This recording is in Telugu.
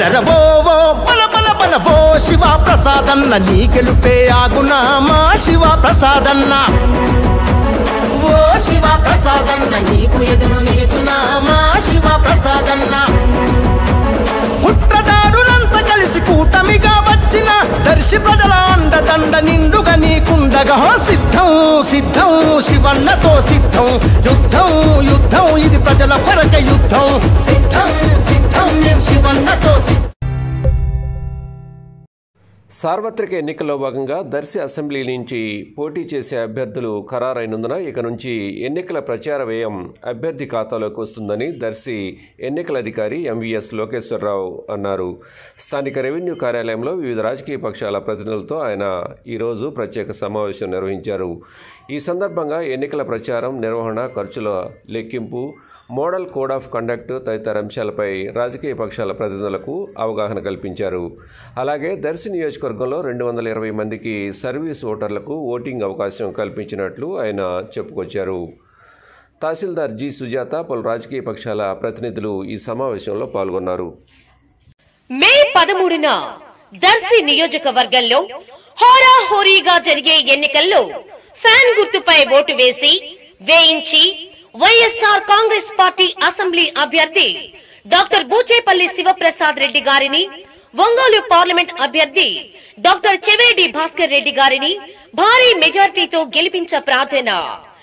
రరవో ఓ బల బల బల ఓ శివ ప్రసాదన్న నీ గెలుపే ఆగునా మా శివ ప్రసాదన్న ఓ శివ ప్రసాదన్న నీకు ఎదురు నిలుచునా మా శివ ప్రసాదన్న కుట్రదారులంతా కలిసి కూటమిగా వచ్చిన దర్శి ప్రజల అండదండ నిండుగా నీకుండగా సిద్ధం సిద్ధం శివన్నతో సిద్ధం యుద్ధం యుద్ధం ఇది ప్రజల కొరక యుద్ధం సిద్ధం సిద్ధం శివన్నతో సిద్ధం. సార్వత్రిక ఎన్నికల్లో భాగంగా దర్శి అసెంబ్లీ నుంచి పోటీ చేసే అభ్యర్థులు ఖరారైనందున ఇక నుంచి ఎన్నికల ప్రచార వ్యయం అభ్యర్థి ఖాతాలోకి వస్తుందని దర్శి ఎన్నికల అధికారి ఎంవీఎస్ లోకేశ్వరరావు అన్నారు. స్థానిక రెవెన్యూ కార్యాలయంలో వివిధ రాజకీయ పక్షాల ప్రతినిధులతో ఆయన ఈరోజు ప్రత్యేక సమావేశం నిర్వహించారు. ఈ సందర్భంగా ఎన్నికల ప్రచారం, నిర్వహణ, ఖర్చుల లెక్కింపు, మోడల్ కోడ్ ఆఫ్ కండక్ట్ తదితర అంశాలపై రాజకీయ పక్షాల ప్రతినిధులకు అవగాహన కల్పించారు. అలాగే దర్శి నియోజకవర్గంలో 220 మందికి సర్వీస్ ఓటర్లకు ఓటింగ్ అవకాశం కల్పించినట్లు ఆయన చెప్పుకొచ్చారు. తహసీల్దార్ జి సుజాత, పలు రాజకీయ పక్షాల ప్రతినిధులు ఈ సమావేశంలో పాల్గొన్నారు. మే 13న దర్శి నియోజకవర్గంలో హోరాహోరీగా జరిగే ఎన్నికల్లో ఫ్యాన్ గుర్తుపై ఓటు వేయించి వైఎస్ఆర్ కాంగ్రెస్ పార్టీ అసెంబ్లీ అభ్యర్థి డాక్టర్ బూచేపల్లి శివప్రసాద్ రెడ్డి గారిని, ఒంగోలు పార్లమెంట్ అభ్యర్థి డాక్టర్ చెవేడి భాస్కర్ రెడ్డి గారిని భారీ మెజార్టీతో గెలిపించ ప్రార్థన.